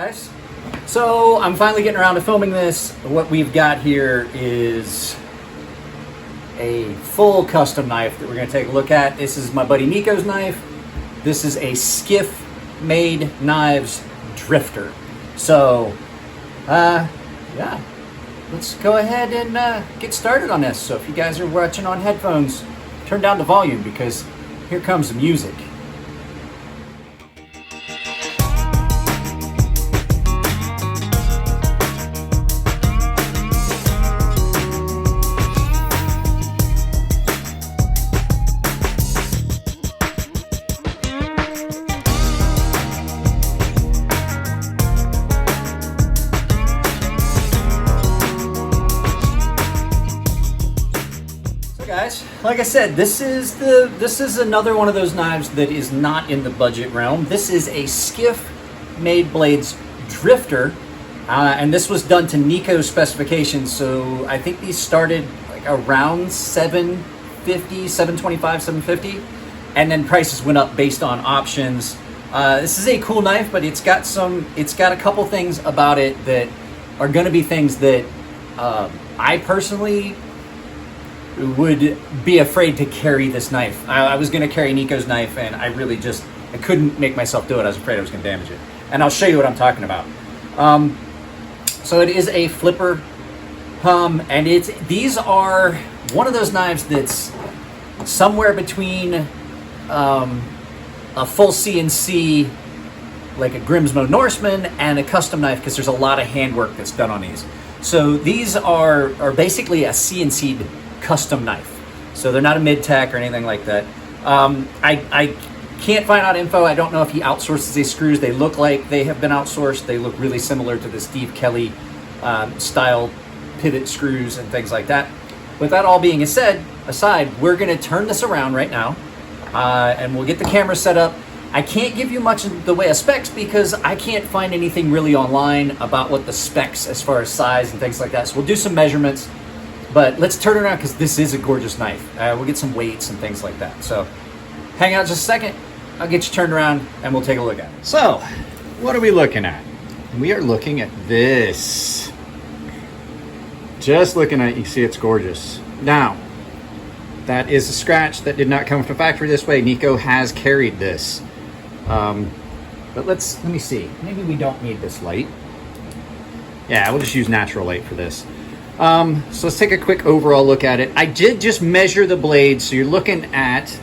Guys, so I'm finally getting around to filming this. What we've got here is a full custom knife that we're going to take a look at. This is my buddy Nico's knife. This is a Skiff Made Knives Drifter. So yeah, let's go ahead and get started on this. So if you guys are watching on headphones, turn down the volume because here comes the music. Guys, like I said, this is another one of those knives that is not in the budget realm. This is a Skiff Made Blades Drifter, and this was done to Nico's specifications. So I think these started like around $750, $725, $750, and then prices went up based on options. This is a cool knife, but it's got a couple things about it that are going to be things that I personally would be afraid to carry this knife. I was going to carry Nico's knife, and I couldn't make myself do it. I was afraid I was going to damage it. And I'll show you what I'm talking about. So it is a flipper, and these are one of those knives that's somewhere between a full CNC, like a Grimsmo Norseman, and a custom knife, because there's a lot of handwork that's done on these. So these are basically a CNC'd custom knife. So they're not a mid-tack or anything like that. I can't find out info. I don't know if he outsources these screws. They look like they have been outsourced. They look really similar to the Steve Kelly style pivot screws and things like that. With that all being aside, we're going to turn this around right now, and we'll get the camera set up. I can't give you much in the way of specs because I can't find anything really online about what the specs as far as size and things like that. So we'll do some measurements. But let's turn it around because this is a gorgeous knife. We'll get some weights and things like that. So hang out just a second. I'll get you turned around and we'll take a look at it. So what are we looking at? We are looking at this. Just looking at it, you see it's gorgeous. Now, that is a scratch that did not come from factory this way. Nico has carried this. But let me see. Maybe we don't need this light. Yeah, we'll just use natural light for this. So let's take a quick overall look at it. I did just measure the blade, so you're looking at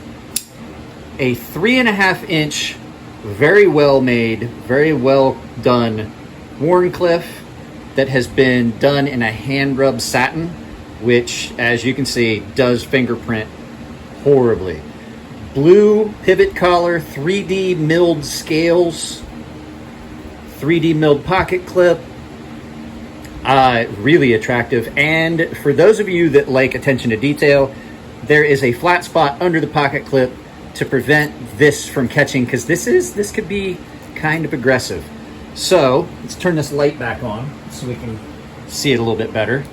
a 3.5 inch, very well made, very well done Wharncliffe that has been done in a hand rub satin, which, as you can see, does fingerprint horribly. Blue pivot collar, 3D milled scales, 3D milled pocket clip. Really attractive. And for those of you that like attention to detail, there is a flat spot under the pocket clip to prevent this from catching, because this could be kind of aggressive. So let's turn this light back on so we can see it a little bit better,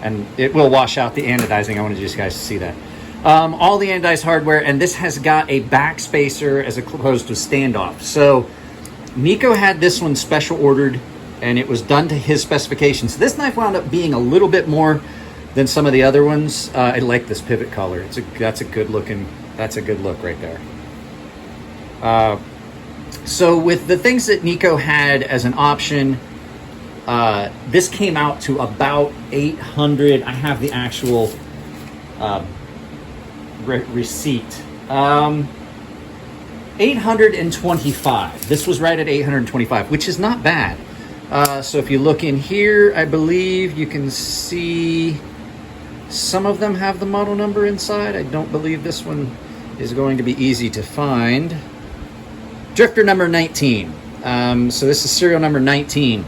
and it will wash out the anodizing. I wanted you guys to see that. All the anodized hardware, and this has got a back spacer as opposed to standoff. So Nico had this one special ordered, and it was done to his specifications. This knife wound up being a little bit more than some of the other ones. I like this pivot collar. That's a good look right there. So with the things that Nico had as an option, this came out to about $800. I have the actual receipt. $825. This was right at $825, which is not bad. So if you look in here, I believe you can see some of them have the model number inside. I don't believe this one is going to be easy to find. Drifter number 19. So this is serial number 19.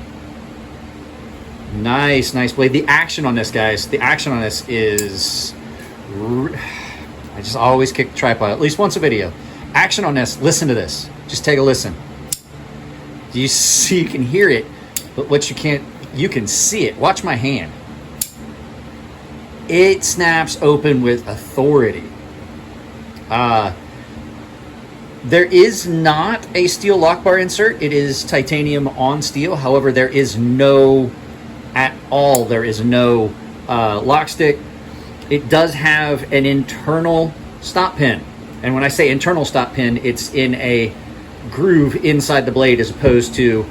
Nice blade. The action on this, guys, is... I just always kick the tripod at least once a video. Action on this. Listen to this. Just take a listen. You can hear it. But what you can see it. Watch my hand. It snaps open with authority. There is not a steel lock bar insert. It is titanium on steel. However, there is no lock stick. It does have an internal stop pin. And when I say internal stop pin, it's in a groove inside the blade as opposed to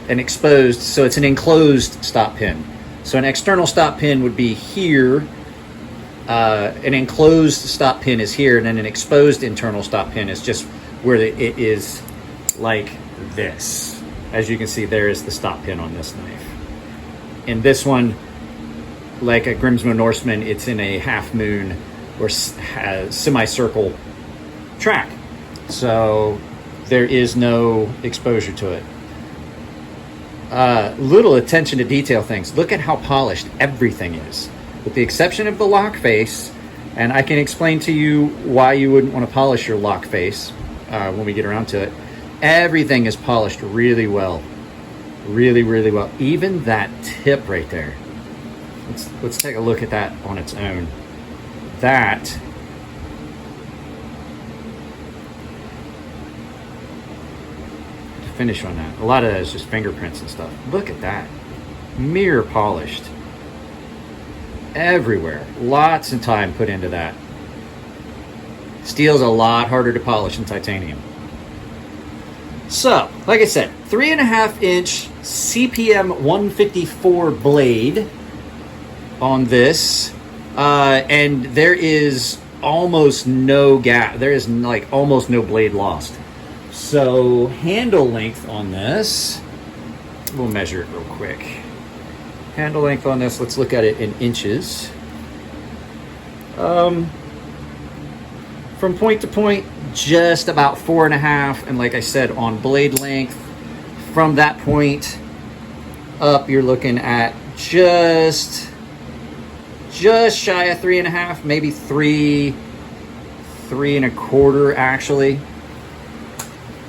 an exposed. So it's an enclosed stop pin. So an external stop pin would be here. An enclosed stop pin is here, and then an exposed internal stop pin is just where it is like this. As you can see, there is the stop pin on this knife. In this one, like a Grimsmo Norseman, it's in a half moon or semicircle track. So there is no exposure to it. Little attention to detail things. Look at how polished everything is. With the exception of the lock face, and I can explain to you why you wouldn't want to polish your lock face when we get around to it. Everything is polished really well. Really, really well. Even that tip right there. Let's take a look at that on its own. That to finish on that. A lot of that is just fingerprints and stuff. Look at that. Mirror polished. Everywhere. Lots of time put into that. Steel's a lot harder to polish than titanium. So, like I said, 3.5 inch CPM 154 blade on this. And there is almost no gap. There is like almost no blade lost. So, handle length on this, we'll measure it real quick. Handle length on this, let's look at it in inches. From point to point, just about 4.5. And like I said, on blade length, from that point up, you're looking at just shy of 3.5, maybe 3.25 actually.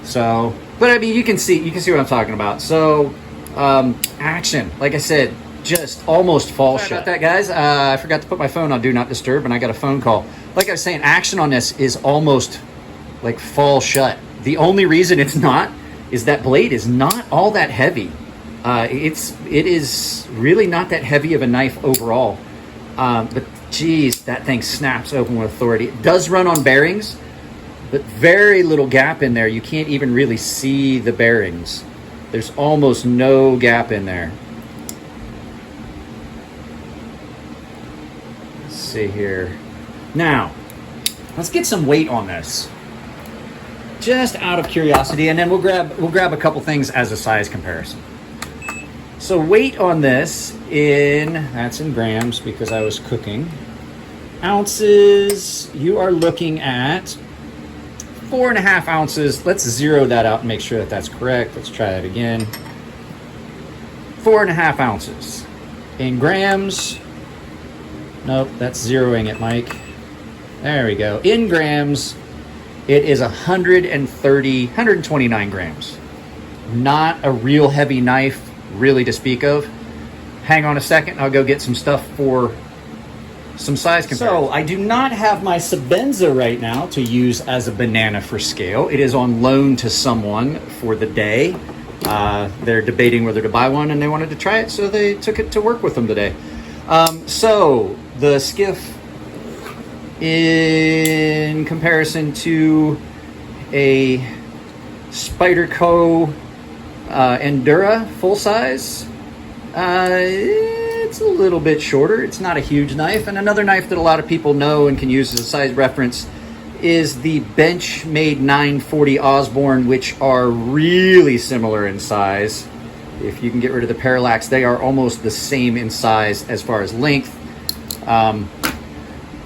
So, but I mean, you can see what I'm talking about. So, action, like I said, just almost fall shut. About that, guys. I forgot to put my phone on Do Not Disturb, and I got a phone call. Like I was saying, action on this is almost like fall shut. The only reason it's not is that blade is not all that heavy. It is really not that heavy of a knife overall. But geez, that thing snaps open with authority. It does run on bearings, but very little gap in there. You can't even really see the bearings. There's almost no gap in there. Let's see here. Now, let's get some weight on this. Just out of curiosity, and then we'll grab a couple things as a size comparison. So weight on this that's in grams because I was cooking. Ounces, you are looking at 4.5 ounces. Let's zero that out and make sure that that's correct. Let's try that again. 4.5 ounces. In grams, nope, that's zeroing it, Mike. There we go. In grams, it is 129 grams. Not a real heavy knife, really, to speak of. Hang on a second, I'll go get some stuff for some size comparison. So I do not have my Sebenza right now to use as a banana for scale. It is on loan to someone for the day. They're debating whether to buy one and they wanted to try it, so they took it to work with them today. So the skiff, in comparison to a Spyderco Endura full size, it's a little bit shorter. It's not a huge knife. And another knife that a lot of people know and can use as a size reference is the Benchmade 940 Osborne, which are really similar in size. If you can get rid of the parallax, they are almost the same in size as far as length.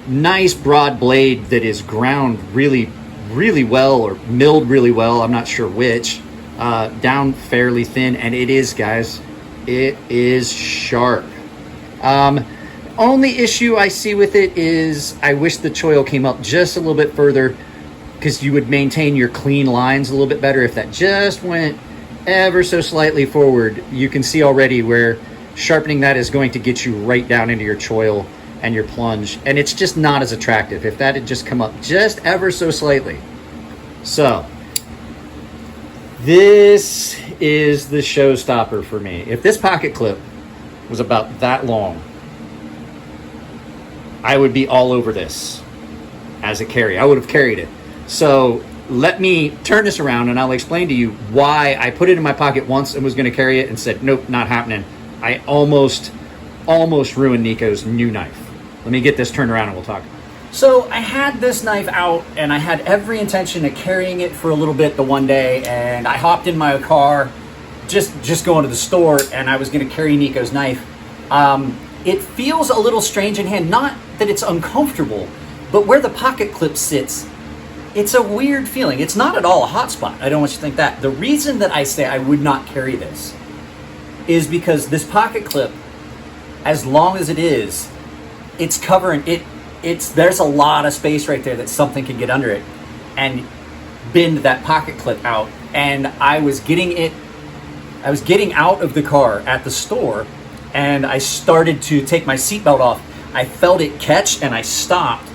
Nice broad blade that is ground really, really well, or milled really well. I'm not sure which. Down fairly thin, and it is, guys, it is sharp. Only issue I see with it is I wish the choil came up just a little bit further, because you would maintain your clean lines a little bit better. If that just went ever so slightly forward, you can see already where sharpening that is going to get you right down into your choil and your plunge, and it's just not as attractive if that had just come up just ever so slightly. So This is the showstopper for me. If this pocket clip was about that long, I would be all over this as a carry. I would have carried it. So let me turn this around and I'll explain to you why I put it in my pocket once and was going to carry it and said, nope, not happening. I almost ruined Nico's new knife. Let me get this turned around and we'll talk. So I had this knife out and I had every intention of carrying it for a little bit the one day, and I hopped in my car just going to the store, and I was going to carry Nico's knife. It feels a little strange in hand, not that it's uncomfortable, but where the pocket clip sits, it's a weird feeling. It's not at all a hot spot. I don't want you to think that. The reason that I say I would not carry this is because this pocket clip, as long as it is, it's covering it. There's a lot of space right there that something can get under it and bend that pocket clip out. And I was getting out of the car at the store, and I started to take my seatbelt off. I felt it catch and I stopped,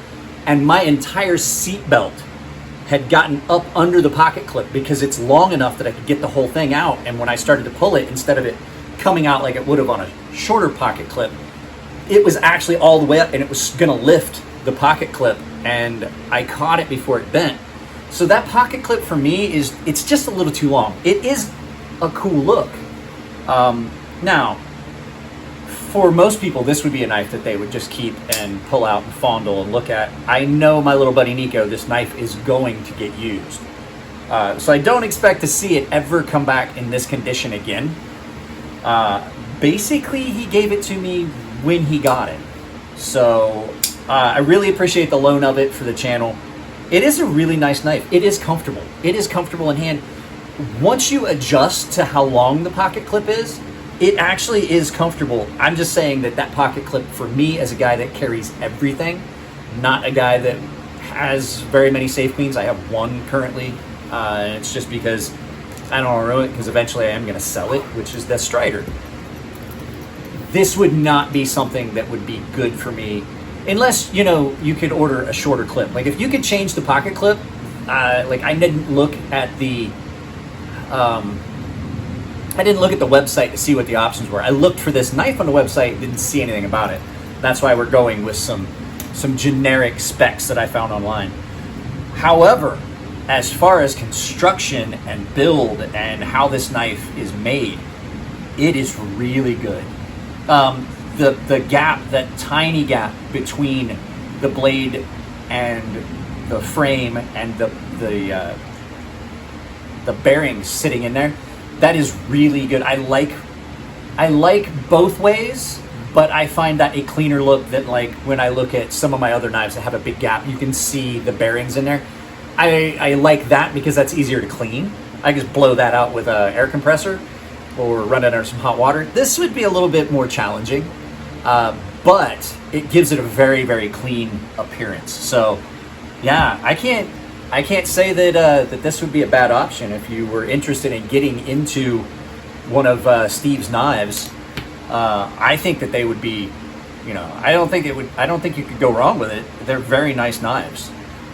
and my entire seatbelt had gotten up under the pocket clip because it's long enough that I could get the whole thing out. And when I started to pull it, instead of it coming out like it would have on a shorter pocket clip, it was actually all the way up and it was gonna lift the pocket clip, and I caught it before it bent. So that pocket clip for me it's just a little too long. It is a cool look. Now, for most people, this would be a knife that they would just keep and pull out and fondle and look at. I know my little buddy Nico, this knife is going to get used. So I don't expect to see it ever come back in this condition again. Basically, he gave it to me when he got it. So I really appreciate the loan of it for the channel. It is a really nice knife. It is comfortable. It is comfortable in hand. Once you adjust to how long the pocket clip is, it actually is comfortable. I'm just saying that pocket clip, for me as a guy that carries everything, not a guy that has very many Safe Queens. I have one currently. It's just because I don't want to ruin it, because eventually I am going to sell it, which is the Strider. This would not be something that would be good for me unless, you could order a shorter clip. Like if you could change the pocket clip, like I didn't look at the website to see what the options were. I looked for this knife on the website, didn't see anything about it. That's why we're going with some generic specs that I found online. However, as far as construction and build and how this knife is made, it is really good. The gap, that tiny gap between the blade and the frame and the bearings sitting in there, that is really good. I like both ways, but I find that a cleaner look than like when I look at some of my other knives that have a big gap. You can see the bearings in there. I like that because that's easier to clean. I just blow that out with an air compressor or run it under some hot water. This would be a little bit more challenging, but it gives it a very, very clean appearance. So yeah, I can't say that this would be a bad option if you were interested in getting into one of Steve's knives. I think that they would be, I don't think you could go wrong with it. They're very nice knives.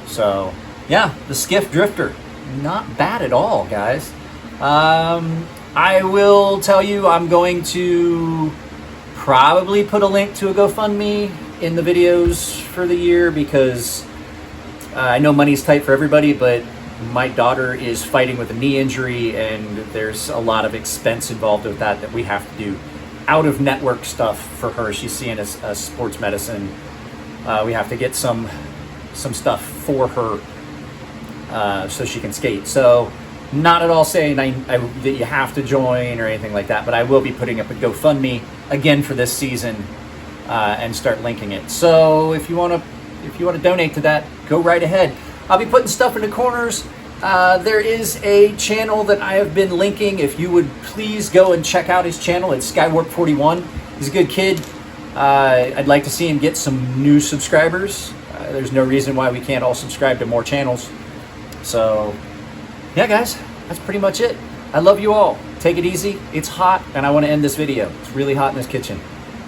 So yeah, the Skiff Drifter, not bad at all, guys. I will tell you, I'm going to probably put a link to a GoFundMe in the videos for the year, because I know money's tight for everybody, but my daughter is fighting with a knee injury, and there's a lot of expense involved with that we have to do. Out of network stuff for her. She's seeing a sports medicine. We have to get some stuff for her so she can skate. So not at all saying that you have to join or anything like that, but I will be putting up a GoFundMe again for this season and start linking it. So if you want to donate to that, go right ahead. I'll be putting stuff in the corners. There is a channel that I have been linking. If you would please go and check out his channel. It's Skywarp41. He's a good kid. I'd like to see him get some new subscribers. There's no reason why we can't all subscribe to more channels. So yeah, guys, that's pretty much it. I love you all. Take it easy. It's hot, and I want to end this video. It's really hot in this kitchen.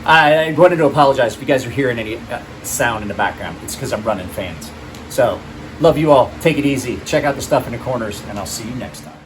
I wanted to apologize if you guys are hearing any sound in the background. It's because I'm running fans. So love you all. Take it easy. Check out the stuff in the corners, and I'll see you next time.